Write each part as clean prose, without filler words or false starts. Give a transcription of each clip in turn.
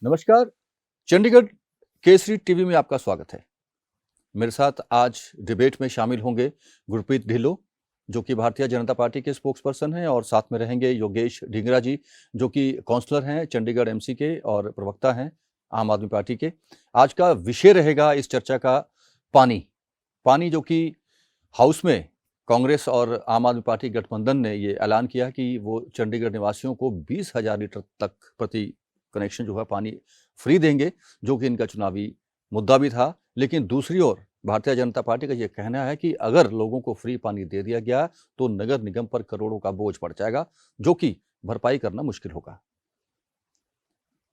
नमस्कार। चंडीगढ़ केसरी टीवी में आपका स्वागत है। मेरे साथ आज डिबेट में शामिल होंगे गुरप्रीत ढिल्लों, जो कि भारतीय जनता पार्टी के स्पोक्सपर्सन हैं, और साथ में रहेंगे योगेश ढींगरा जी, जो कि काउंसलर हैं चंडीगढ़ एमसी के और प्रवक्ता हैं आम आदमी पार्टी के। आज का विषय रहेगा इस चर्चा का पानी, जो कि हाउस में कांग्रेस और आम आदमी पार्टी गठबंधन ने ये ऐलान किया कि वो चंडीगढ़ निवासियों को 20,000 लीटर तक प्रति कनेक्शन जो है पानी फ्री देंगे, जो कि इनका चुनावी मुद्दा भी था। लेकिन दूसरी ओर भारतीय जनता पार्टी का ये कहना है कि अगर लोगों को फ्री पानी दे दिया गया तो नगर निगम पर करोड़ों का बोझ पड़ जाएगा, जो कि भरपाई करना मुश्किल होगा।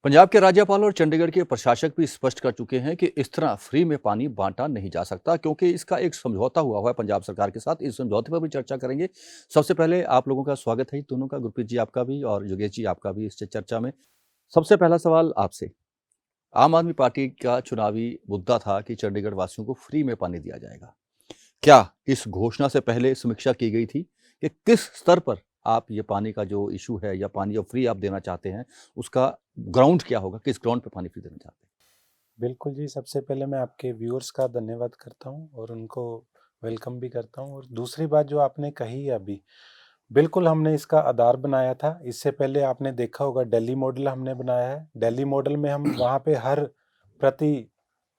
पंजाब के राज्यपाल और चंडीगढ़ के प्रशासक भी स्पष्ट कर चुके हैं कि इस तरह फ्री में पानी बांटा नहीं जा सकता, क्योंकि इसका एक समझौता हुआ है पंजाब सरकार के साथ। इस समझौते पर भी चर्चा करेंगे। सबसे पहले आप लोगों का स्वागत है दोनों का, गुरप्रीत जी आपका भी और योगेश जी आपका भी इस चर्चा में। सबसे पहला सवाल आपसे। आम आदमी पार्टी का चुनावी मुद्दा था कि चंडीगढ़ वासियों को फ्री में पानी दिया जाएगा। क्या इस घोषणा से पहले समीक्षा की गई थी कि किस स्तर पर आप ये पानी का जो इशू है या पानी जो फ्री आप देना चाहते हैं, उसका ग्राउंड क्या होगा, किस ग्राउंड पे पानी फ्री देना चाहते हैं? बिल्कुल जी, सबसे पहले मैं आपके व्यूअर्स का धन्यवाद करता हूँ और उनको वेलकम भी करता हूँ। और दूसरी बात जो आपने कही है अभी, बिल्कुल हमने इसका आधार बनाया था। इससे पहले आपने देखा होगा दिल्ली मॉडल हमने बनाया है। दिल्ली मॉडल में हम वहाँ पे हर प्रति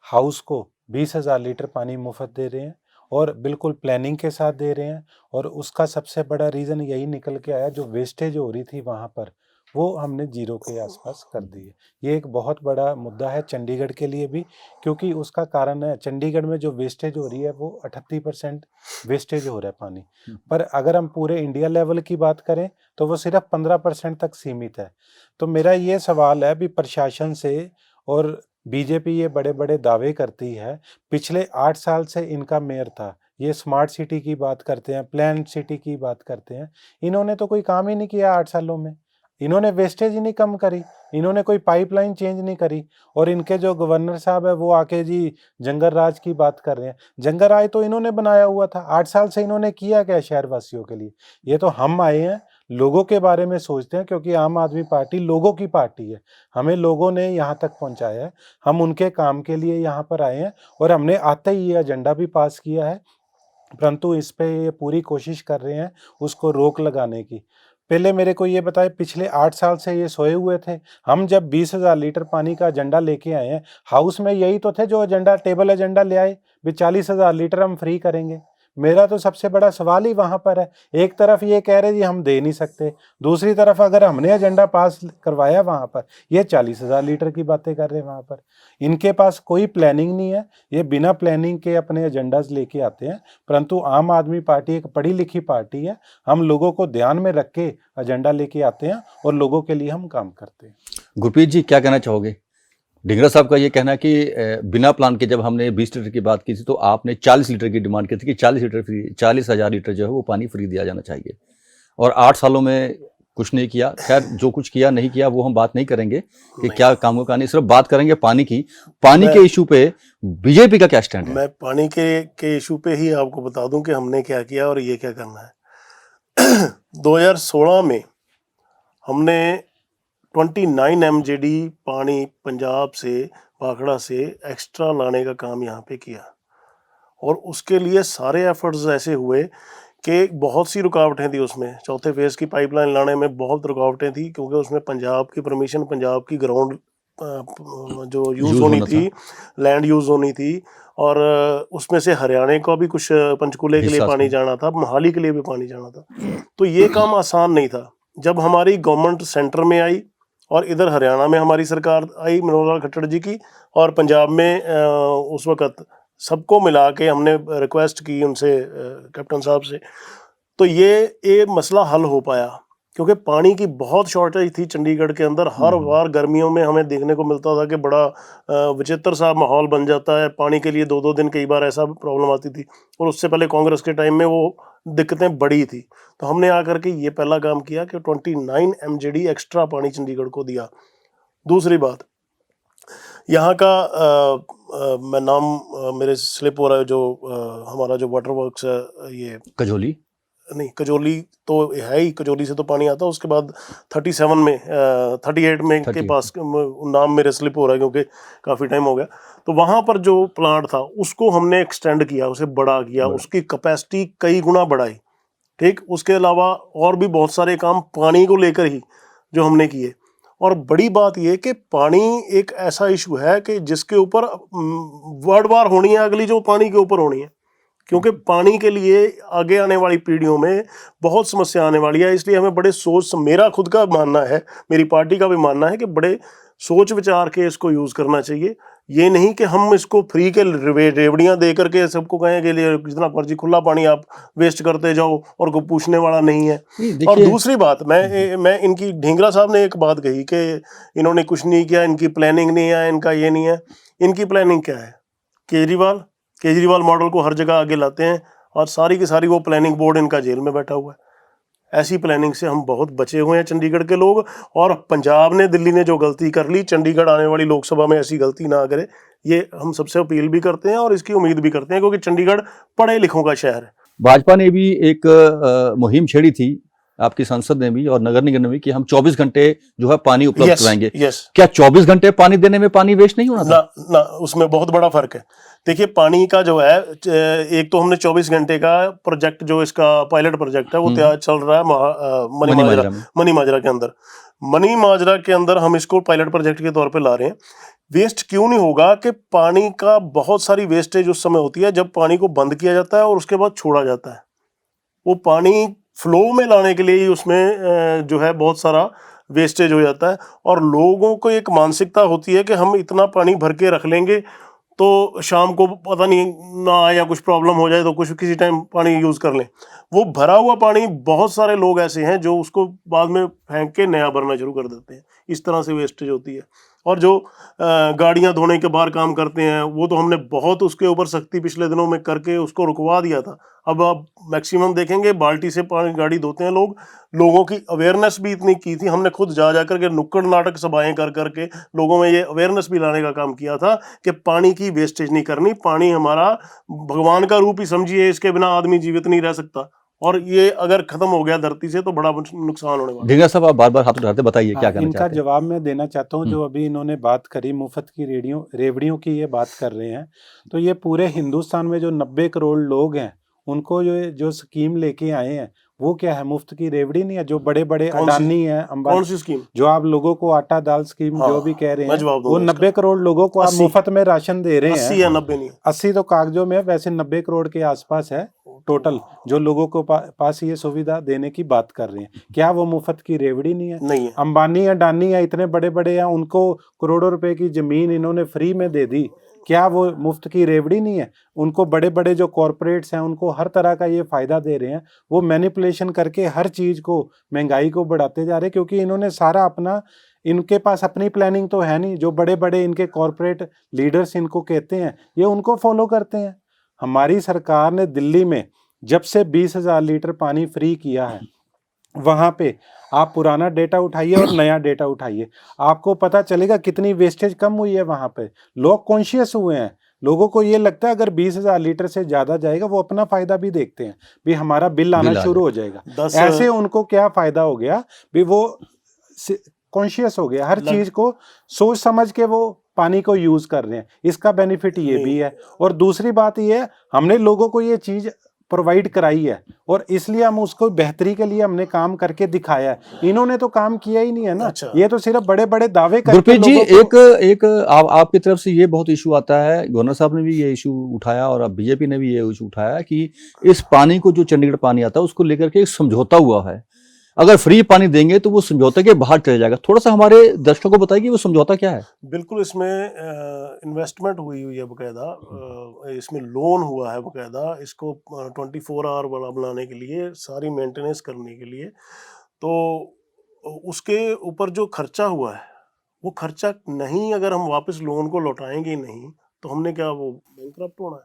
हाउस को 20,000 लीटर पानी मुफ्त दे रहे हैं और बिल्कुल प्लानिंग के साथ दे रहे हैं। और उसका सबसे बड़ा रीज़न यही निकल के आया, जो वेस्टेज हो रही थी वहाँ पर, वो हमने जीरो के आसपास कर दी है। ये एक बहुत बड़ा मुद्दा है चंडीगढ़ के लिए भी, क्योंकि उसका कारण है चंडीगढ़ में जो वेस्टेज हो रही है वो 38% वेस्टेज हो रहा है पानी। पर अगर हम पूरे इंडिया लेवल की बात करें तो वो सिर्फ 15% तक सीमित है। तो मेरा ये सवाल है भी प्रशासन से, और बीजेपी ये बड़े बड़े दावे करती है। पिछले 8 साल से इनका मेयर था, ये स्मार्ट सिटी की बात करते हैं, प्लान सिटी की बात करते हैं। इन्होंने तो कोई काम ही नहीं किया 8 सालों में। इन्होंने वेस्टेज ही नहीं कम करी, इन्होंने कोई पाइपलाइन चेंज नहीं करी। और इनके जो गवर्नर साहब है वो आके जी जंगल राज की बात कर रहे हैं। जंगल राज तो इन्होंने बनाया हुआ था। 8 साल से इन्होंने किया क्या शहर वासियों के लिए? ये तो हम आए हैं, लोगों के बारे में सोचते हैं, क्योंकि आम आदमी पार्टी लोगों की पार्टी है। हमें लोगों ने यहाँ तक पहुँचाया है, हम उनके काम के लिए यहाँ पर आए हैं। और हमने आते ही ये एजेंडा भी पास किया है, परंतु इस पे ये पूरी कोशिश कर रहे हैं उसको रोक लगाने की। पहले मेरे को ये बताएं, पिछले 8 साल से ये सोए हुए थे? हम जब 20,000 लीटर पानी का एजेंडा लेके आए हैं, हाउस में यही तो थे जो एजेंडा, टेबल एजेंडा ले आए भी 40,000 लीटर हम फ्री करेंगे। मेरा तो सबसे बड़ा सवाल ही वहां पर है। एक तरफ ये कह रहे जी हम दे नहीं सकते, दूसरी तरफ अगर हमने एजेंडा पास करवाया वहां पर, ये 40,000 लीटर की बातें कर रहे हैं वहां पर। इनके पास कोई प्लानिंग नहीं है, ये बिना प्लानिंग के अपने एजेंडाज लेके आते हैं। परंतु आम आदमी पार्टी एक पढ़ी लिखी पार्टी है, हम लोगों को ध्यान में रख के एजेंडा लेके आते हैं और लोगों के लिए हम काम करते हैं। गुरप्रीत जी क्या कहना चाहोगे? ढींगरा साहब का ये कहना है कि बिना प्लान के जब हमने 20 लीटर की बात की थी तो आपने 40 लीटर की डिमांड की थी कि 40 लीटर फ्री, 40,000 लीटर जो है वो पानी फ्री दिया जाना चाहिए, और 8 सालों में कुछ नहीं किया। खैर, जो कुछ किया नहीं किया वो हम बात नहीं करेंगे कि क्या कामों का नहीं, सिर्फ बात करेंगे पानी की। पानी के इशू पे बीजेपी का क्या स्टैंड है? मैं पानी के इशू पे ही आपको बता दूं कि हमने क्या किया और ये क्या करना है। 2016 में हमने 29 MJD पानी पंजाब से, भाखड़ा से एक्स्ट्रा लाने का काम यहाँ पे किया। और उसके लिए सारे एफर्ट्स ऐसे हुए कि बहुत सी रुकावटें थी उसमें। चौथे फेज की पाइपलाइन लाने में बहुत रुकावटें थी, क्योंकि उसमें पंजाब की परमिशन, पंजाब की ग्राउंड जो यूज़ होनी थी, लैंड यूज़ होनी थी। और उसमें से हरियाणा का भी कुछ पंचकूले के लिए पानी जाना था, मोहाली के लिए भी पानी जाना था। तो ये काम आसान नहीं था। जब हमारी गवर्नमेंट सेंटर में आई और इधर हरियाणा में हमारी सरकार आई मनोहर लाल खट्टर जी की, और पंजाब में उस वक़्त सबको मिला के हमने रिक्वेस्ट की उनसे, कैप्टन साहब से, तो ये मसला हल हो पाया। क्योंकि पानी की बहुत शॉर्टेज थी चंडीगढ़ के अंदर। हर बार गर्मियों में हमें देखने को मिलता था कि बड़ा विचित्र सा माहौल बन जाता है। पानी के लिए 2-2 दिन कई बार ऐसा प्रॉब्लम आती थी, और उससे पहले कांग्रेस के टाइम में वो दिक्कतें बड़ी थी। तो हमने आकर के ये पहला काम किया कि 29 MJD एक्स्ट्रा पानी चंडीगढ़ को दिया। दूसरी बात, यहाँ का मैं नाम मेरे स्लिप हो रहा है, जो हमारा जो वाटर वर्क्स है, ये कजोली नहीं, कजौली तो है ही, कजौली से तो पानी आता है। उसके बाद 37 में 38 में के 38 पास नाम मेरे स्लिप हो रहा है क्योंकि काफ़ी टाइम हो गया। तो वहाँ पर जो प्लांट था उसको हमने एक्सटेंड किया, उसे बड़ा किया, बड़ा। उसकी कैपेसिटी कई गुना बढ़ाई। ठीक, उसके अलावा और भी बहुत सारे काम पानी को लेकर ही जो हमने किए। और बड़ी बात यह कि पानी एक ऐसा इशू है कि जिसके ऊपर वर्ल्ड वार होनी है अगली, जो पानी के ऊपर होनी है, क्योंकि पानी के लिए आगे आने वाली पीढ़ियों में बहुत समस्या आने वाली है। इसलिए हमें बड़े सोच, मेरा खुद का मानना है, मेरी पार्टी का भी मानना है कि बड़े सोच विचार के इसको यूज़ करना चाहिए। ये नहीं कि हम इसको फ्री के रेवड़ियाँ दे करके सबको कहें कि लिए जितना मर्जी खुला पानी आप वेस्ट करते जाओ और कोई पूछने वाला नहीं है। नहीं, और देखिए दूसरी बात, मैं इनकी, ढींगरा साहब ने एक बात कही कि इन्होंने कुछ नहीं किया, इनकी प्लानिंग नहीं है, इनका ये नहीं है। इनकी प्लानिंग क्या है? केजरीवाल मॉडल को हर जगह आगे लाते हैं और सारी की सारी वो प्लानिंग बोर्ड इनका जेल में बैठा हुआ है। ऐसी प्लानिंग से हम बहुत बचे हुए हैं चंडीगढ़ के लोग। और पंजाब ने, दिल्ली ने जो गलती कर ली, चंडीगढ़ आने वाली लोकसभा में ऐसी गलती ना करे, ये हम सबसे अपील भी करते हैं और इसकी उम्मीद भी करते हैं, क्योंकि चंडीगढ़ पढ़े लिखों का शहर है। भाजपा ने भी एक मुहिम छेड़ी थी, आपकी संसद ने भी और नगर निगम ने भी, कि हम 24 घंटे जो है पानी उपलब्ध कराएंगे। यस, क्या 24 घंटे पानी देने में पानी वेस्ट नहीं होना था? ना, उसमें बहुत बड़ा फर्क है। देखिए, पानी का जो है, एक तो हमने 24 घंटे का प्रोजेक्ट, जो इसका पायलट प्रोजेक्ट है, वो तैयार चल रहा है मनी माजरा के अंदर। मनी माजरा के अंदर हम इसको पायलट प्रोजेक्ट के तौर पे ला रहे हैं। वेस्ट क्यों नहीं होगा कि पानी का बहुत सारी वेस्टेज उस समय होती है जब पानी को बंद किया जाता है और उसके बाद छोड़ा जाता है। वो पानी फ्लो में लाने के लिए ही उसमें जो है बहुत सारा वेस्टेज हो जाता है। और लोगों को एक मानसिकता होती है कि हम इतना पानी भर के रख लेंगे तो शाम को पता नहीं ना आए या कुछ प्रॉब्लम हो जाए तो कुछ किसी टाइम पानी यूज़ कर लें। वो भरा हुआ पानी, बहुत सारे लोग ऐसे हैं जो उसको बाद में फेंक के नया भरना शुरू कर देते हैं। इस तरह से वेस्टेज होती है। और जो गाड़ियां धोने के बाहर काम करते हैं, वो तो हमने बहुत उसके ऊपर सख्ती पिछले दिनों में करके उसको रुकवा दिया था। अब आप मैक्सिमम देखेंगे बाल्टी से पानी गाड़ी धोते हैं लोग। लोगों की अवेयरनेस भी इतनी की थी, हमने खुद जा करके नुक्कड़ नाटक सभाएं कर करके लोगों में ये अवेयरनेस भी लाने का काम किया था कि पानी की वेस्टेज नहीं करनी। पानी हमारा भगवान का रूप ही समझिए, इसके बिना आदमी जीवित नहीं रह सकता। और ये अगर खत्म हो गया धरती से तो बड़ा नुकसान होने वाला है। ढींगरा साहब, आप बार बार हाथ उठाते, बताइए क्या कहना इनका चाहते हैं? जवाब मैं देना चाहता हूँ। जो अभी इन्होंने बात करी मुफ्त की रेवड़ियों की, ये बात कर रहे हैं, तो ये पूरे हिंदुस्तान में जो 90 करोड़ लोग हैं उनको जो स्कीम लेके आए हैं वो क्या है? मुफ्त की रेवड़ी नहीं है। जो बड़े बड़े अडानी है, अंबानी, कौन सी स्कीम? जो आप लोगों को आटा दाल स्कीम जो भी कह रहे मैं हैं, जवाब वो दूंगा 90 करोड़ लोगों को आप 80 मुफ्त में राशन दे रहे 80 हैं। या 90 नहीं, 80 तो कागजों में है, वैसे 90 करोड़ के आसपास है टोटल जो लोगों को पास ये सुविधा देने की बात कर रहे हैं। क्या वो मुफ्त की रेवड़ी नहीं है? नहीं है। अंबानी अडानी है, इतने बड़े बड़े हैं, उनको करोड़ों रुपए की जमीन इन्होंने फ्री में दे दी। क्या वो मुफ्त की रेवड़ी नहीं है? उनको बड़े बड़े जो कॉरपोरेट्स हैं उनको हर तरह का ये फायदा दे रहे हैं। वो मैनिपुलेशन करके हर चीज को, महंगाई को बढ़ाते जा रहे हैं, क्योंकि इन्होंने सारा अपना, इनके पास अपनी प्लानिंग तो है नहीं। जो बड़े बड़े इनके कॉरपोरेट लीडर्स इनको कहते हैं, ये उनको फॉलो करते हैं। हमारी सरकार ने दिल्ली में जब से 20,000 लीटर पानी फ्री किया है, वहां पे आप पुराना डेटा उठाइए और नया डेटा उठाइए, आपको पता चलेगा कितनी वेस्टेज कम हुई है। वहां पे लोग कॉन्शियस हुए हैं। लोगों को ये लगता है अगर 20,000 लीटर से ज्यादा जाएगा, वो अपना फायदा भी देखते हैं, भी हमारा बिल आना शुरू हो जाएगा। ऐसे उनको क्या फायदा हो गया, भी वो कॉन्शियस हो गया, हर चीज को सोच समझ के वो पानी को यूज कर रहे हैं। इसका बेनिफिट ये भी है। और दूसरी बात ये है, हमने लोगों को ये चीज प्रोवाइड कराई है और इसलिए हम उसको बेहतरी के लिए हमने काम करके दिखाया है। इन्होंने तो काम किया ही नहीं है ना। अच्छा। ये तो सिर्फ बड़े बड़े दावे करके गुरप्रीत जी, लोगों एक आपकी तरफ से ये बहुत इशू आता है, गवर्नर साहब ने भी ये इशू उठाया और अब बीजेपी ने भी ये इशू उठाया कि इस पानी को, जो चंडीगढ़ पानी आता है, उसको लेकर के एक समझौता हुआ है। अगर फ्री पानी देंगे तो वो समझौते के बाहर चले जाएगा। थोड़ा सा हमारे दर्शकों को बताइए वो समझौता क्या है? बिल्कुल, इसमें इन्वेस्टमेंट हुई है बकायदा, इसमें लोन हुआ है बकायदा, इसको 24 आवर वाला बनाने के लिए, सारी मेंटेनेंस करने के लिए। तो उसके ऊपर जो खर्चा हुआ है, वो खर्चा नहीं, अगर हम वापस लोन को लौटाएंगे नहीं तो हमने क्या वो बैंकरप्ट होना है?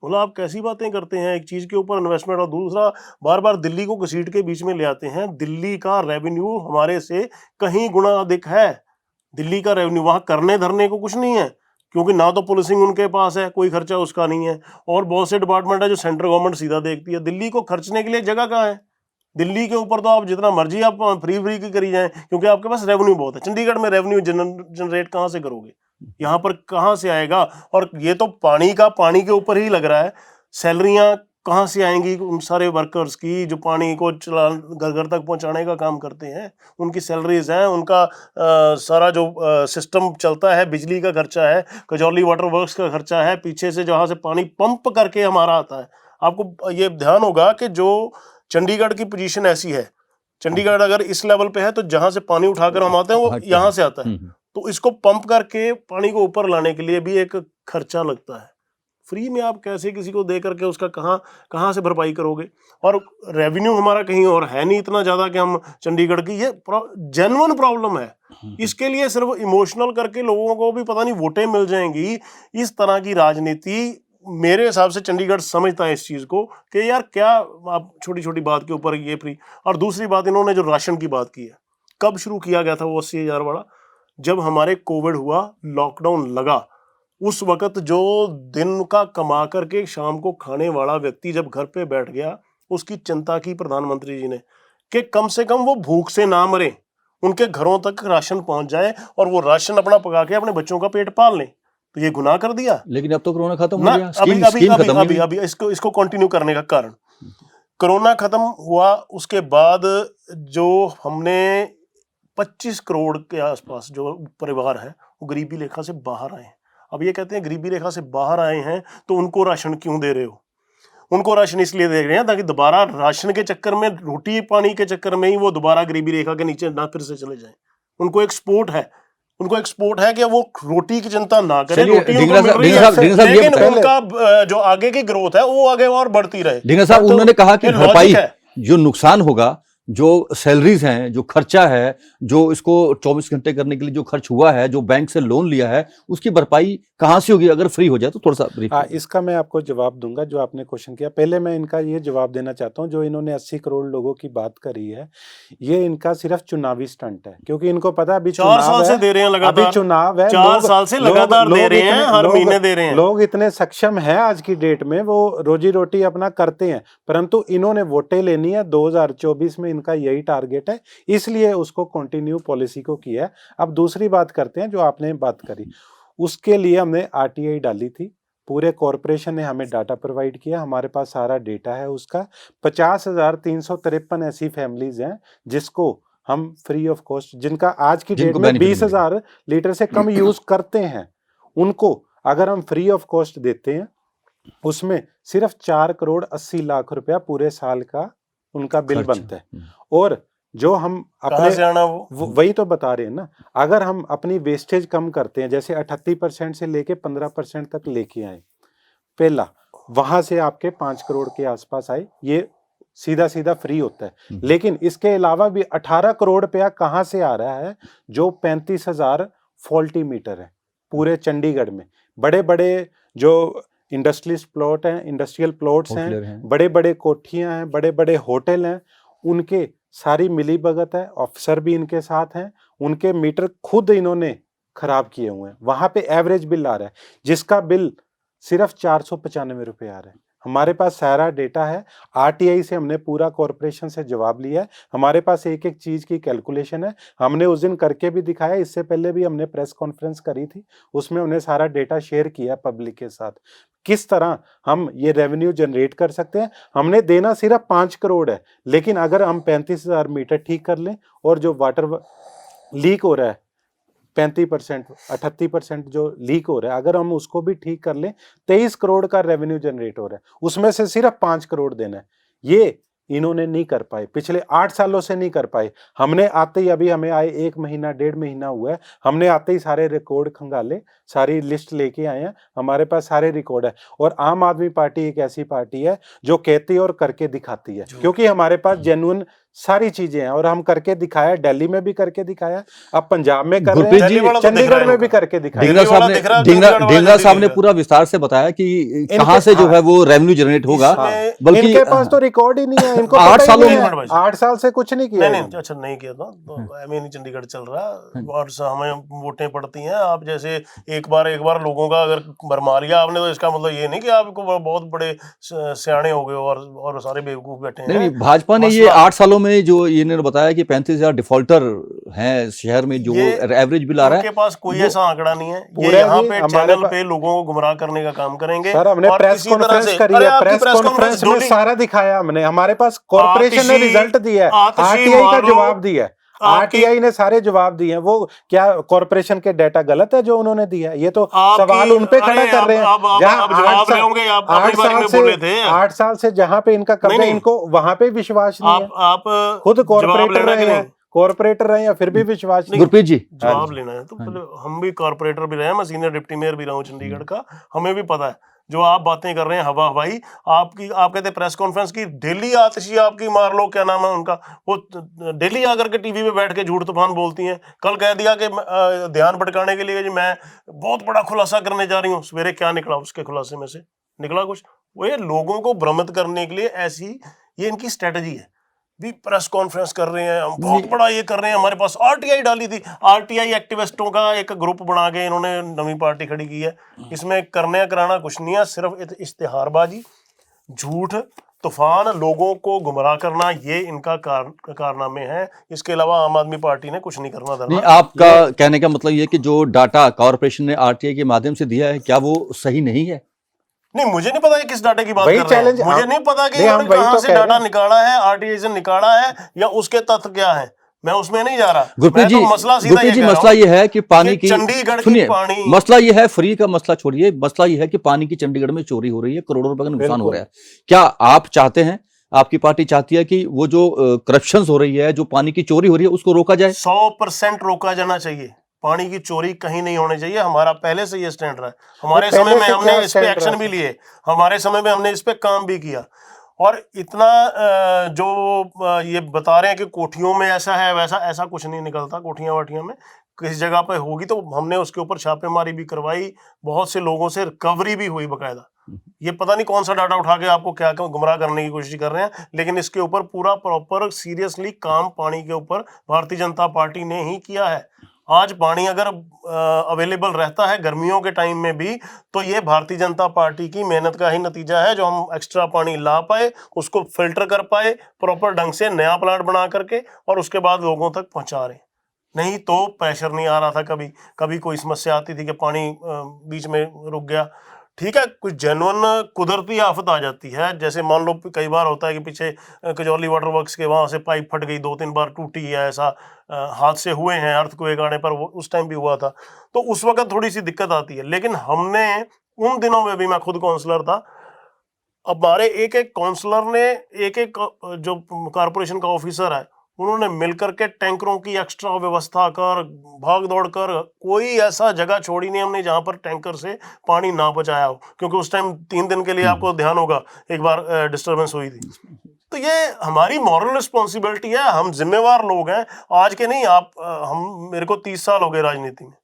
मतलब आप कैसी बातें करते हैं? एक चीज के ऊपर इन्वेस्टमेंट, और दूसरा बार बार दिल्ली को घसीट के बीच में ले आते हैं। दिल्ली का रेवेन्यू हमारे से कहीं गुना अधिक है। दिल्ली का रेवेन्यू, वहां करने धरने को कुछ नहीं है। क्योंकि ना तो पुलिसिंग उनके पास है, कोई खर्चा उसका नहीं है, और बहुत से डिपार्टमेंट है जो सेंट्रल गवर्नमेंट सीधा देखती है। दिल्ली को खर्चने के लिए जगह कहाँ है? दिल्ली के ऊपर तो आप जितना मर्जी आप फ्री की करी जाएं, क्योंकि आपके पास रेवेन्यू बहुत है। चंडीगढ़ में रेवेन्यू जनरेट कहाँ से करोगे? यहाँ पर कहाँ से आएगा? और ये तो पानी के ऊपर ही लग रहा है। सैलरियाँ कहाँ से आएंगी उन सारे वर्कर्स की जो पानी को चला घर घर तक पहुँचाने का काम करते हैं? उनकी सैलरीज हैं, उनका सारा जो सिस्टम चलता है, बिजली का खर्चा है, कजौली वाटर वर्क्स का खर्चा है, पीछे से जहाँ से पानी पंप करके हमारा आता है। आपको ये ध्यान होगा कि जो चंडीगढ़ की पोजीशन ऐसी है, चंडीगढ़ अगर इस लेवल पे है तो जहां से पानी उठाकर हम आते हैं वो यहाँ से आता है, तो इसको पंप करके पानी को ऊपर लाने के लिए भी एक खर्चा लगता है। फ्री में आप कैसे किसी को दे करके उसका कहाँ से भरपाई करोगे? और रेवेन्यू हमारा कहीं और है नहीं इतना ज्यादा कि हम चंडीगढ़ की, ये जेन्युइन प्रॉब्लम है। इसके लिए सिर्फ इमोशनल करके लोगों को भी पता नहीं वोटें मिल जाएंगी, इस तरह की राजनीति मेरे हिसाब से चंडीगढ़ समझता है इस चीज को कि यार क्या आप छोटी छोटी बात के ऊपर ये फ्री। और दूसरी बात, इन्होंने जो राशन की बात की है, कब शुरू किया गया था वो 80,000 वाला? जब हमारे कोविड हुआ, लॉकडाउन लगा, उस वक्त जो दिन का कमा करके शाम को खाने वाला व्यक्ति जब घर पे बैठ गया, उसकी चिंता की प्रधानमंत्री जी ने कि कम से कम वो भूख से ना मरे, उनके घरों तक राशन पहुंच जाए और वो राशन अपना पका के अपने बच्चों का पेट पाल लें। तो ये गुनाह कर दिया। लेकिन अब तो कोरोना खत्म हो ना, गया, अभी इसको कंटिन्यू करने का कारण, कोरोना खत्म हुआ, उसके बाद जो हमने 25 करोड़ के आसपास जो परिवार है वो गरीबी रेखा से बाहर आए हैं। अब ये कहते हैं गरीबी रेखा से बाहर आए हैं तो उनको राशन क्यों दे रहे हो? उनको राशन इसलिए दे रहे हैं ताकि दोबारा राशन के चक्कर में, रोटी पानी के चक्कर में ही वो दोबारा गरीबी रेखा के नीचे ना फिर से चले जाएं। उनको एक्सपोर्ट है कि वो रोटी की चिंता ना करें, रोटी उनको मिल रही है, लेकिन उनका जो आगे की ग्रोथ है वो आगे और बढ़ती रहे। ढींगरा साहब, उन्होंने कहा कि भरपाई है, जो नुकसान होगा, जो सैलरीज हैं, जो खर्चा है, जो इसको 24 घंटे करने के लिए जो खर्च हुआ है, जो बैंक से लोन लिया है, उसकी भरपाई कहां से होगी? अगर फ्री हो जाए तो थोड़ा सा ब्रीफ। इसका मैं आपको जवाब दूंगा जो आपने क्वेश्चन किया। पहले मैं इनका ये जवाब देना चाहता हूँ, जो इन्होंने 80 करोड़ लोगों की बात करी है, ये इनका सिर्फ चुनावी स्टंट है, क्योंकि इनको पता है अभी 4 साल से दे रहे हैं लगातार, अभी चुनाव है, 4 साल से लगातार दे रहे हैं, हर महीने दे रहे हैं। लोग इतने सक्षम है आज की डेट में, वो रोजी रोटी अपना करते हैं, परंतु इन्होंने वोटें लेनी है। 2024 में इनका यही टारगेट है, इसलिए उसको कंटिन्यू पॉलिसी को किया है। अब दूसरी बात करते हैं जो आपने बात करी, उसके लिए हमने आरटीआई डाली थी, पूरे कॉरपोरेशन ने हमें डाटा प्रोवाइड किया, हमारे पास सारा डेटा है उसका। 50,353 ऐसी फैमिलीज हैं जिसको हम फ्री ऑफ कॉस्ट, जिनका आज की डेट में 20,000 लीटर से कम यूज करते हैं, उनको अगर हम फ्री ऑफ कॉस्ट देते हैं, उसमें सिर्फ 4,80,00,000 रुपया पूरे साल का उनका बिल बनता है। और जो हम अपने से आना वही तो बता रहे हैं ना, अगर हम अपनी वेस्टेज कम करते हैं, जैसे 38% से लेके 15% तक लेके आए, पहला वहां से आपके 5 करोड़ के आसपास आए, ये सीधा सीधा फ्री होता है। लेकिन इसके अलावा भी 18 करोड़ रुपया कहां से आ रहा है? जो 35,000 फॉल्टी मीटर है पूरे चंडीगढ़ में, बड़े बड़े जो इंडस्ट्रियलिस्ट प्लॉट हैं, इंडस्ट्रियल प्लॉट्स हैं, बड़े बड़े कोठियां हैं, बड़े बड़े होटल हैं, उनके सारी मिली भगत है, ऑफिसर भी इनके साथ हैं, उनके मीटर खुद इन्होंने खराब किए हुए हैं। वहां पे एवरेज बिल आ रहा है, जिसका बिल सिर्फ 495 रुपए आ रहा है। हमारे पास सारा डेटा है, आरटीआई से हमने पूरा कॉरपोरेशन से जवाब लिया है, हमारे पास एक एक चीज की कैलकुलेशन है, हमने उस दिन करके भी दिखाया, इससे पहले भी हमने प्रेस कॉन्फ्रेंस करी थी, उसमें हमने सारा डेटा शेयर किया पब्लिक के साथ, किस तरह हम ये रेवेन्यू जनरेट कर सकते हैं। हमने देना सिर्फ 5 करोड़ है, लेकिन अगर हम 35,000 मीटर ठीक कर लें और जो वाटर लीक हो रहा है 35%, 38% जो लीक हो रहा है, अगर हम उसको भी ठीक कर लें, 23 करोड़ का रेवेन्यू जनरेट हो रहा है, उसमें से सिर्फ 5 करोड़ देना है। ये इन्होंने नहीं कर पाए, पिछले 8 सालों से नहीं कर पाए। हमने आते ही, अभी हमें आए 1 महीना 1.5 महीना हुआ है, हमने आते ही सारे रिकॉर्ड खंगाले, सारी लिस्ट लेके आए हैं, हमारे पास सारे रिकॉर्ड है। और आम आदमी पार्टी एक ऐसी पार्टी है जो कहती है और करके दिखाती है, क्योंकि हमारे पास जेन्युइन सारी चीजें हैं और हम करके दिखाया, दिल्ली में भी करके दिखाया, अब पंजाब में कर रहे गुरप्रीत हैं, जी, दिल्ली वाला तो दिख रहा चंडीगढ़ है में भी इनको। करके दिखाया। ढींगरा दिल्ली साहब वाला ने दिख रहा है, ढींगरा चंडीगढ़ वाला ढींगरा जल्दी साहब ने दिखेगा। पूरा विस्तार से बताया कि इनके- कहां से जो हाँ। है वो रेवेन्यू जनरेट होगा, इसमें बल्कि इनके पास तो रिकॉर्ड ही नहीं है, इनको 8 पता ही सालों नहीं में- है, 8 साल से कुछ नहीं किया नहीं इन्होंने। नहीं, अच्छा नहीं किया था तो एम नहीं चंडीगढ़ चल रहा और हमें वोटें पड़ती हैं। आप जैसे एक बार लोगों का अगर भरमा लिया आपने तो इसका मतलब ये नहीं कि आपको बहुत बड़े सियाने हो गए और सारे बेवकूफ बैठे नहीं हैं। नहीं, भाजपा ने ये मसला- 8 सालों में जो ये इन्होंने बताया कि 35,000 डिफॉल्टर हैं शहर में, जो ये एवरेज बिल आ रहा इनके है, पास कोई वो- ऐसा आंकड़ा नहीं है। ये पूरे यहाँ जी पे हमारे चैनल पा- पे लोगों को गुमराह करने का काम करेंगे। सर हमने और प्रेस इसी तरह कॉन्फ्रेंस से- करी अरे है, आपकी प्रेस कॉन्फ्रेंस में डोली- सारा दिखाया हमने, हमारे पास कॉर्पोरेशन ने आतिशी- रिजल्ट दिया है, आतिशी आरटीआई का मारो, जवाब दिया है, आपकी- आरटीआई ने सारे जवाब दिए हैं। वो क्या कॉर्पोरेशन के डेटा गलत है जो उन्होंने दिया है? ये तो आपकी- सवाल उन पे खड़ा अरे कर रहे हैं। आप जहाँ जवाब रहे होंगे, आप अपनी बारी में बोले थे। 8 साल से जहाँ पे इनका कब्जा, नहीं। इनको वहां पे विश्वास नहीं है। आप खुद जवाब कॉर्पोरेटर लेना रहे कि हैं, नहीं? कॉर्पोरेटर रहे हैं, फिर भी विश्वास नहीं। गुरप्रीत जी, जवाब लेना है तो पहले हम भी कॉर्पोरेटर भी रहे हैं, मैं सीनियर डिप्टी मेयर भी रहा हूँ चंडीगढ़ का, हमें भी पता है जो आप बातें कर रहे हैं हवा हवाई। आप कहते हैं प्रेस कॉन्फ्रेंस की, दिल्ली आतिशी आपकी मार लो, क्या नाम है उनका, वो दिल्ली आकर के टीवी पे बैठ के झूठ तूफान बोलती हैं। कल कह दिया कि ध्यान भटकाने के लिए जी मैं बहुत बड़ा खुलासा करने जा रही हूँ, सवेरे क्या निकला उसके खुलासे में से? निकला कुछ? वो ये लोगों को भ्रमित करने के लिए ऐसी ये इनकी स्ट्रेटजी है। भी प्रेस कॉन्फ्रेंस कर रहे हैं, हम बहुत बड़ा ये कर रहे हैं, हमारे पास आरटीआई डाली थी, आरटीआई एक्टिविस्टों का एक ग्रुप बना के इन्होंने नवी पार्टी खड़ी की है। इसमें करने कराना कुछ नहीं है, सिर्फ इश्तिहारबाजी, झूठ, तूफान, लोगों को गुमराह करना, ये इनका कारनामे हैं। इसके अलावा आम आदमी पार्टी ने कुछ नहीं करना नहीं, था। आपका कहने का मतलब ये कि जो डाटा कॉर्पोरेशन ने आरटीआई के माध्यम से दिया है, क्या वो सही नहीं है? नहीं, मुझे नहीं पता ये किस डाटा की बात वही कर रहे हैं। चैलेंज मुझे हम- नहीं पता कि नहीं, हम इन्होंने वही कहाँ तो से कह रहे डाटा हैं। निकाला है, आरटीआई से निकाला है, या उसके तथ्य क्या है, मैं उसमें नहीं जा रहा। गुरप्रीत मैं जी, तो मसला सीधा गुरप्रीत जी, कह रहा मसला हूं ये है कि पानी कि की, चंडीगढ़ की सुनिए, पानी, मसला ये है, फ्री का मसला छोड़िए, मसला ये है कि पानी की चंडीगढ़ में चोरी हो रही है, करोड़ों रुपए का नुकसान हो बिल्कुल। रहा है। क्या आप चाहते हैं, आपकी पार्टी चाहती है कि वो जो करप्शन हो रही है, जो पानी की चोरी हो रही है, उसको रोका जाए? 100% रोका जाना चाहिए। पानी की चोरी कहीं नहीं होनी चाहिए, हमारा पहले से ये स्टैंड रहा है। हमारे पहले समय में से हमने क्या इस पे stand एक्शन रहा भी है? लिए, हमारे समय में हमने इस पे काम भी किया। और इतना जो ये बता रहे हैं कि कोठियों में ऐसा है वैसा, ऐसा कुछ नहीं निकलता। कोठियां वाठियां में किसी जगह पे होगी तो हमने उसके ऊपर छापेमारी भी करवाई, बहुत से लोगों से रिकवरी भी हुई बकायदा। ये पता नहीं कौन सा डाटा उठा के आपको क्या गुमराह करने की कोशिश कर रहे हैं, लेकिन इसके ऊपर पूरा प्रॉपर सीरियसली काम पानी के ऊपर भारतीय जनता पार्टी ने ही किया है। आज पानी अगर अवेलेबल रहता है गर्मियों के टाइम में भी, तो ये भारतीय जनता पार्टी की मेहनत का ही नतीजा है, जो हम एक्स्ट्रा पानी ला पाए, उसको फिल्टर कर पाए प्रॉपर ढंग से, नया प्लांट बना करके, और उसके बाद लोगों तक पहुंचा रहे। नहीं तो प्रेशर नहीं आ रहा था। कभी कभी कोई समस्या आती थी कि पानी बीच में रुक गया, ठीक है, कुछ जेन्युइन कुदरती आफत आ जाती है, जैसे मान लो कई बार होता है कि पीछे कजौली वाटर वर्क्स के वहाँ से पाइप फट गई, 2-3 बार टूटी है, ऐसा हादसे हुए हैं अर्थक्वेक आने पर, वो उस टाइम भी हुआ था, तो उस वक्त थोड़ी सी दिक्कत आती है। लेकिन हमने उन दिनों में भी, मैं खुद काउंसलर था, हमारे एक एक काउंसलर ने, एक एक जो कॉर्पोरेशन का ऑफिसर है, उन्होंने मिलकर के टैंकरों की एक्स्ट्रा व्यवस्था कर, भाग दौड़ कर, कोई ऐसा जगह छोड़ी नहीं हमने जहां पर टैंकर से पानी ना पहुंचाया हो, क्योंकि उस टाइम 3 दिन के लिए, आपको ध्यान होगा, एक बार डिस्टर्बेंस हुई थी। तो ये हमारी मॉरल रिस्पॉन्सिबिलिटी है, हम जिम्मेवार लोग हैं, आज के नहीं। हम मेरे को 30 साल हो गए राजनीति में,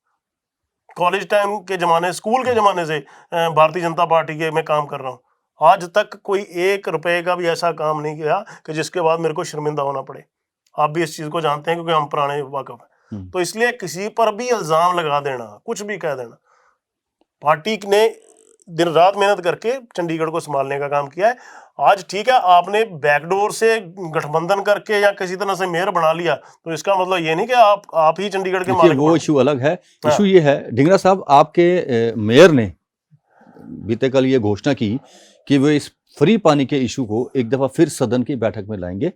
कॉलेज टाइम के जमाने, स्कूल के जमाने से भारतीय जनता पार्टी के मैं काम कर रहा हूँ। आज तक कोई 1 रुपए का भी ऐसा काम नहीं किया कि जिसके बाद मेरे को शर्मिंदा होना पड़े। आप भी इस चीज को जानते हैं क्योंकि हम पुराने वाकफ हैं। तो इसलिए किसी पर भी इल्जाम लगा देना, कुछ भी कह देना, पार्टी ने दिन रात मेहनत करके चंडीगढ़ को संभालने का काम किया है। आज ठीक है, आपने बैकडोर से गठबंधन करके या किसी तरह से मेयर बना लिया, तो इसका मतलब ये नहीं कि आप ही चंडीगढ़ के मालिक। वो इशू अलग है। इशू ये है, ढींगरा साहब, आपके मेयर ने बीते कल ये घोषणा की कि वे इस फ्री पानी के इशू को एक दफा फिर सदन की बैठक में लाएंगे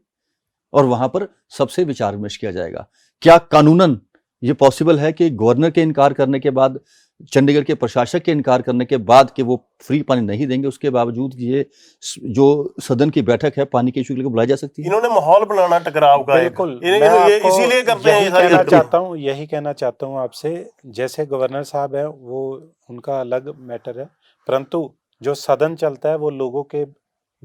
और वहां पर सबसे विचार विमर्श किया जाएगा। क्या कानूनन ये पॉसिबल है कि गवर्नर के इनकार करने के बाद, चंडीगढ़ के प्रशासक के इनकार करने के बाद कि वो फ्री पानी नहीं देंगे, उसके बावजूद ये जो सदन की बैठक है पानी के इशू के लिए बुलाई जा सकती है? इन्होंने माहौल बनाना टकराव का, बिल्कुल, इसीलिए करते हैं ये सारी हरकतें। यही कहना चाहता हूँ आपसे, जैसे गवर्नर साहब है वो उनका अलग मैटर है, परंतु जो सदन चलता है वो लोगों के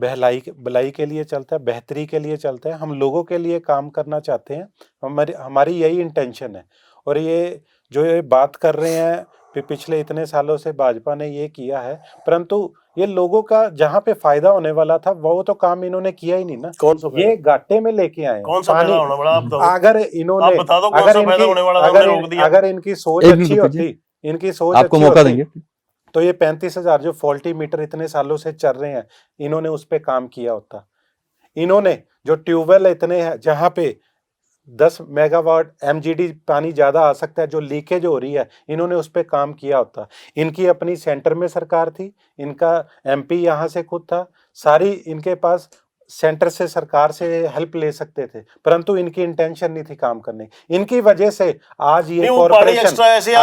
भलाई के लिए चलता है, बेहतरी के लिए चलता है। हम लोगों के लिए काम करना चाहते हैं, हमारी यही इंटेंशन है। और ये जो ये बात कर रहे हैं पिछले इतने सालों से भाजपा ने ये किया है, परंतु ये लोगों का जहाँ पे फायदा होने वाला था वो तो काम इन्होंने किया ही नहीं ना। कौन सा ये घाटे में लेके आए हैं। कौन सा फायदा होने वाला, आप बताओ। अगर इन्होंने आप बता दो कौन सा फायदा होने वाला था, हमने रोक दिया। अगर इनकी सोच एक मिनट अच्छी रुको होती, इनकी सोच आपको अच्छी मौका होती, देंगे। तो ये 35,000 जो फॉल्टी मीटर इतने सालों से चल रहे हैं, इन्होंने उस पे काम किया होता। इन्होंने जो ट्यूबवेल इतने हैं जहाँ पे 10 मेगावाट MGD पानी ज्यादा आ सकता है, जो लीकेज हो रही है, इन्होंने उस पे काम किया होता। इनकी अपनी सेंटर में सरकार थी, इनका MP यहाँ से खुद था, सारी इनके पास सेंटर से सरकार से हेल्प ले सकते थे, परंतु इनकी इंटेंशन नहीं थी काम करने। इनकी वजह से आज ये कॉर्पोरेशन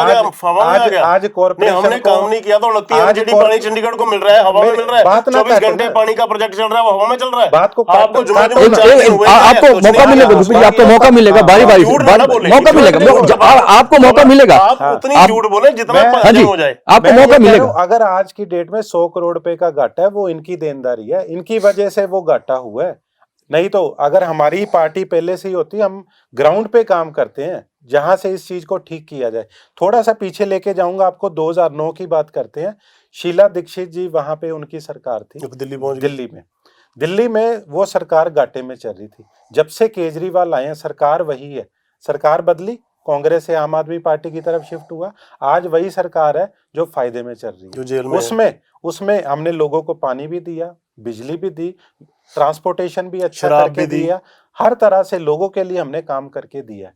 आज कॉर्पोरेशन हमने काम नहीं किया तो 29 MGD पानी चंडीगढ़ को मिल रहा है, हवा में मिल रहा है। 24 घंटे पानी का प्रोजेक्ट चल रहा है, वो हवा में चल रहा है। बात को आपको आपको मौका मिलेगा, आपको मौका मिलेगा, बारी बारी मौका मिलेगा, आपको मौका मिलेगा। आप उतनी झूठ बोले जितना हो जाए, आपको मौका मिलेगा। अगर आज की डेट में 100 करोड़ रुपए का घाटा है, वो इनकी देनदारी है, इनकी वजह से वो घाटा हुआ है। नहीं तो अगर हमारी पार्टी पहले से ही होती, हम ग्राउंड पे काम करते हैं जहां से इस चीज को ठीक किया जाए। थोड़ा सा पीछे लेके जाऊंगा आपको, 2009 की बात करते हैं। शीला दीक्षित जी वहां पे उनकी सरकार थी दिल्ली में वो सरकार घाटे में चल रही थी। जब से केजरीवाल आए हैं, सरकार वही है। सरकार बदली, कांग्रेस से आम आदमी पार्टी की तरफ शिफ्ट हुआ, आज वही सरकार है जो फायदे में चल रही है। उसमें हमने लोगों को पानी भी दिया, बिजली भी दी, ट्रांसपोर्टेशन भी अच्छा करके दिया, हर तरह से लोगों के लिए हमने काम करके दिया।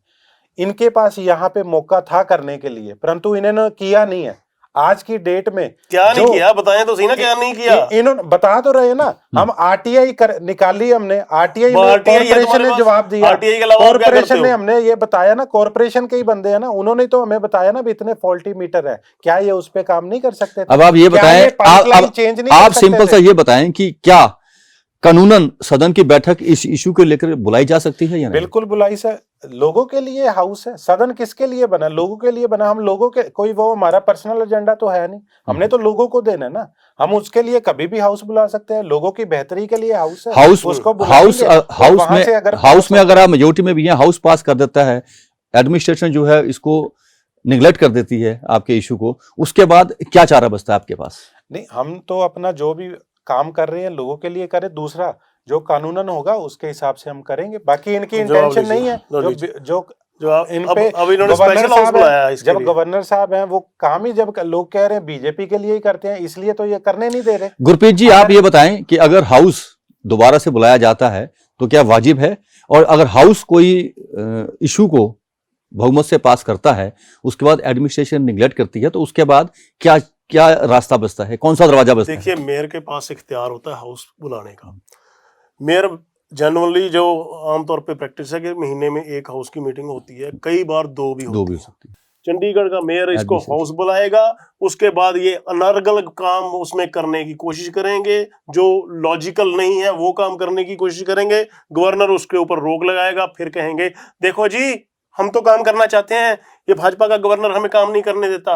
इनके पास यहाँ पे मौका था करने के लिए, परंतु इन्होंने किया नहीं है। आज की डेट में क्या नहीं किया, बताएं तो सही ना, क्या नहीं किया। इन्होंने बता तो रहे ना, हम RTI निकाली, हमने RTI कॉर्पोरेशन ने जवाब दिया, कॉर्पोरेशन ने हमने ये बताया ना, कॉर्पोरेशन के ही बंदे हैं ना, उन्होंने तो हमें बताया ना इतने फॉल्टी मीटर है, क्या ये उस पे काम नहीं कर सकते? अब आप ये बताएं, आप सिंपल सा ये बताएं कि क्या कानूनन सदन की बैठक इस इशू को लेकर बुलाई जा सकती है या नहीं? बिल्कुल बुलाई सर, लोगों के लिए हाउस है। सदन किसके लिए बना? लोगों के लिए बना। हम लोगों के, कोई वो हमारा पर्सनल एजेंडा तो है नहीं, हमने तो लोगों को देना है ना। हम उसके लिए कभी भी हाउस बुला सकते हैं, लोगों की बेहतरी के लिए हाउस है। हाउस में अगर आप मेजोरिटी में भी हैं, हाउस पास कर देता है, एडमिनिस्ट्रेशन जो है इसको निगलेक्ट कर देती है आपके इशू को, उसके बाद क्या चारा बचता है आपके पास? नहीं, हम तो अपना जो भी काम कर रहे हैं लोगों के लिए करें, दूसरा जो कानूनन होगा उसके हिसाब से हम करेंगे। बाकी इनकी इंटेंशन नहीं है जो इन पे जब गवर्नर साहब हैं, वो काम ही जब लोग कह रहे हैं बीजेपी के लिए ही करते हैं, इसलिए तो ये करने नहीं दे रहे। गुरप्रीत जी, आप ये बताएं कि अगर हाउस दोबारा से बुलाया जाता है तो क्या वाजिब है? और अगर हाउस कोई इशू को बहुमत से पास करता है, उसके बाद एडमिनिस्ट्रेशन निगलेक्ट करती है, तो उसके बाद क्या क्या रास्ता बचता है, कौन सा दरवाजा बचता है? देखिए, मेयर के पास इख्तियार होता है हाउस बुलाने का। मेयर जनरली जो आमतौर पे प्रैक्टिस है कि महीने में एक हाउस की मीटिंग होती है, कई बार दो भी हो सकती है। चंडीगढ़ का मेयर इसको हाउस बुलाएगा, उसके बाद ये अनर्गल काम उसमें करने की कोशिश करेंगे, जो लॉजिकल नहीं है वो काम करने की कोशिश करेंगे। गवर्नर उसके ऊपर रोक लगाएगा, फिर कहेंगे देखो जी हम तो काम करना चाहते हैं, ये भाजपा का गवर्नर हमें काम नहीं करने देता,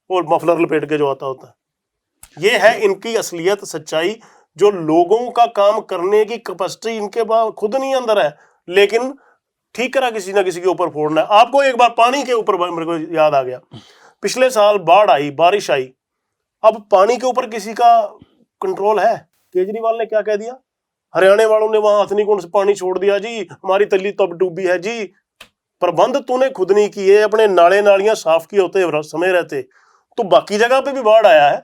और मफलर लपेट के जो आता होता है। ये है इनकी असलियत, सच्चाई, जो लोगों का काम करने की कैपेसिटी इनके पास खुद नहीं अंदर है, लेकिन ठीक करा किसी ना किसी के ऊपर फोड़ना है। आपको एक बार पानी के ऊपर मेरे को याद आ गया, पिछले साल बाढ़ आई, बारिश आई, अब पानी के ऊपर किसी का कंट्रोल है? केजरीवाल ने क्या कह दिया, हरियाणा वालों ने वहां हथनी कुंड से पानी छोड़ दिया जी, हमारी तल्ली तब डूबी है जी। प्रबंध तूने खुद नहीं किए, अपने नाले नालियां साफ किए होते समय रहते, तो बाकी जगह पे भी बाढ़ आया है।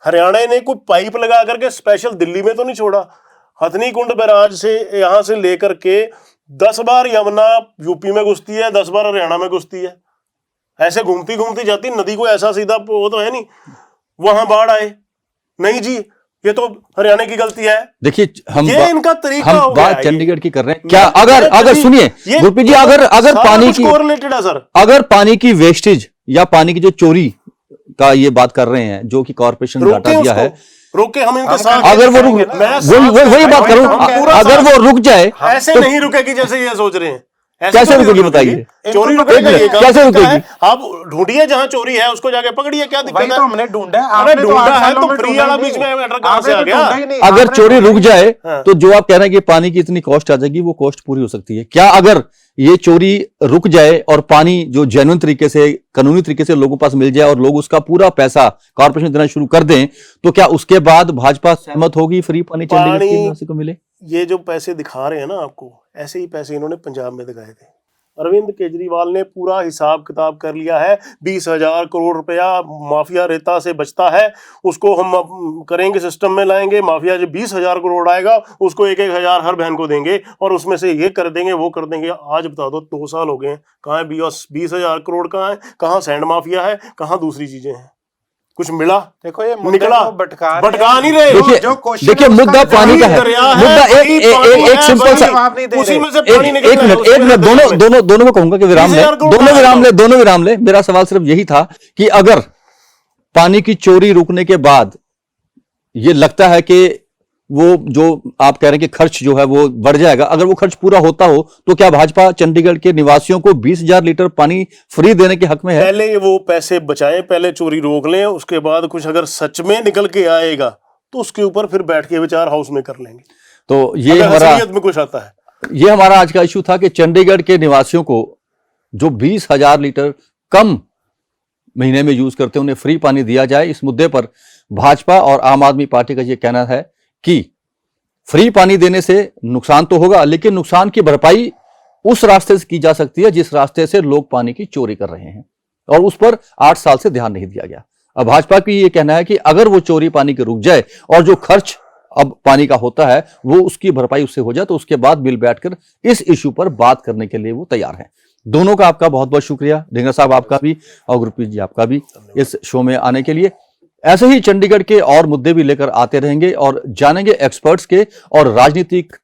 हरियाणा ने कोई पाइप लगा करके स्पेशल दिल्ली में तो नहीं छोड़ा। हथनी कुंड बैराज से यहां से लेकर के 10 बार यमुना यूपी में घुसती है, 10 बार हरियाणा में घुसती है, ऐसे घूमती घूमती जाती नदी को, ऐसा सीधा वो तो है नहीं। वहां बाढ़ आए नहीं जी, ये तो हरियाणा की गलती है। देखिए, ये इनका तरीका हो गया। बात चंडीगढ़ की कर रहे हैं क्या? अगर सुनिए गुरप्रीत जी, अगर पानी की कोरिलेटेड है सर, अगर पानी की वेस्टेज या पानी की जो चोरी का ये बात कर रहे हैं, जो कि कॉर्पोरेशन ने डाटा दिया है, रोके हम इनका साथ, अगर वो वही बात करूं, अगर वो रुक जाए ऐसे तो नहीं रुकेगी जैसे ये सोच रहे हैं। ऐसे कैसे थोड़ी रुकेगी रुकेगी? बताइए? चोरी इनको रुकेगा ये काम कैसे करता है। रुकेगी? आप ढूंढिए जहां चोरी है उसको जाके पकड़िए, क्या दिक्कत वही है? तो हमने ढूंढा है, अरे आपने तो ढूंढा 8 है सालों तो में फ्री ढूंढा ही वाला नहीं। बीच में मैटर कहां से आपने आ तो गया? ढूंढा ही नहीं, अगर आपने चोरी ढूंढा रुक ही जाए हाँ। तो जो आप कह रहे हैं कि पानी की इतनी कॉस्ट आ जाएगी, वो कॉस्ट पूरी हो सकती है क्या? अगर ये चोरी रुक जाए और पानी जो जेन्युइन तरीके से, कानूनी तरीके से लोगों के पास मिल जाए और लोग उसका पूरा पैसा कॉर्पोरेशन देना शुरू कर दें, तो क्या उसके बाद भाजपा सहमत होगी फ्री पानी चंडीगढ़ के निवासी को मिले? ये जो पैसे दिखा रहे हैं ना आपको, ऐसे ही पैसे इन्होंने पंजाब में दिखाए थे। अरविंद केजरीवाल ने पूरा हिसाब किताब कर लिया है। 20,000 करोड़ रुपया माफिया रेता से बचता है, उसको हम अब करेंगे, सिस्टम में लाएंगे। माफिया जो 20,000 करोड़ आएगा उसको 1-1 हज़ार हर बहन को देंगे और उसमें से ये कर देंगे, वो कर देंगे। आज बता दो, 2 साल हो गए हैं, कहाँ है 20,000 करोड़? कहाँ है? कहाँ सैंड माफिया है? कहाँ दूसरी चीजें हैं? कुछ मिला? देखो ये मुद्दे निकला? को भटका नहीं रहे। देखिए, जो क्वेश्चन देखिए है उसका मुद्दा जवाब पानी का है। दरिया है, मुद्दा वही एक पानी है, सिंपल वही सा, जवाब नहीं दे उसी रहे। में से पानी निकल एक रहा है, मिनट, उसमें से दोनों में। दोनों दोनों को कहूंगा कि विराम ले, 20,000 करोड़ दोनों का विराम है। ले, दोनों विराम ले। मेरा सवाल सिर्फ यही था कि अगर पानी की चोरी रुकने के बाद ये लगता है कि वो जो आप कह रहे हैं कि खर्च जो है वो बढ़ जाएगा, अगर वो खर्च पूरा होता हो तो क्या भाजपा चंडीगढ़ के निवासियों को 20,000 लीटर पानी फ्री देने के हक में है? पहले वो पैसे बचाएं, पहले चोरी रोक लें, उसके बाद कुछ अगर सच में निकल के आएगा तो उसके ऊपर फिर बैठ के विचार हाउस में कर लेंगे। तो ये अगर हमारा असलियत में कुछ आता है। ये हमारा आज का इशू था कि चंडीगढ़ के निवासियों को जो 20,000 लीटर कम महीने में यूज करते हैं उन्हें फ्री पानी दिया जाए। इस मुद्दे पर भाजपा और आम आदमी पार्टी का यह कहना है कि फ्री पानी देने से नुकसान तो होगा, लेकिन नुकसान की भरपाई उस रास्ते से की जा सकती है जिस रास्ते से लोग पानी की चोरी कर रहे हैं, और उस पर 8 साल से ध्यान नहीं दिया गया। अब भाजपा की यह कहना है कि अगर वो चोरी पानी की रुक जाए और जो खर्च अब पानी का होता है वो उसकी भरपाई उससे हो जाए, तो उसके बाद मिल बैठकर इस इशू पर बात करने के लिए वो तैयार हैं। दोनों का आपका बहुत बहुत शुक्रिया, ढींगरा साहब आपका भी और गुरप्रीत जी आपका भी, इस शो में आने के लिए। ऐसे ही चंडीगढ़ के और मुद्दे भी लेकर आते रहेंगे और जानेंगे एक्सपर्ट्स के और राजनीतिक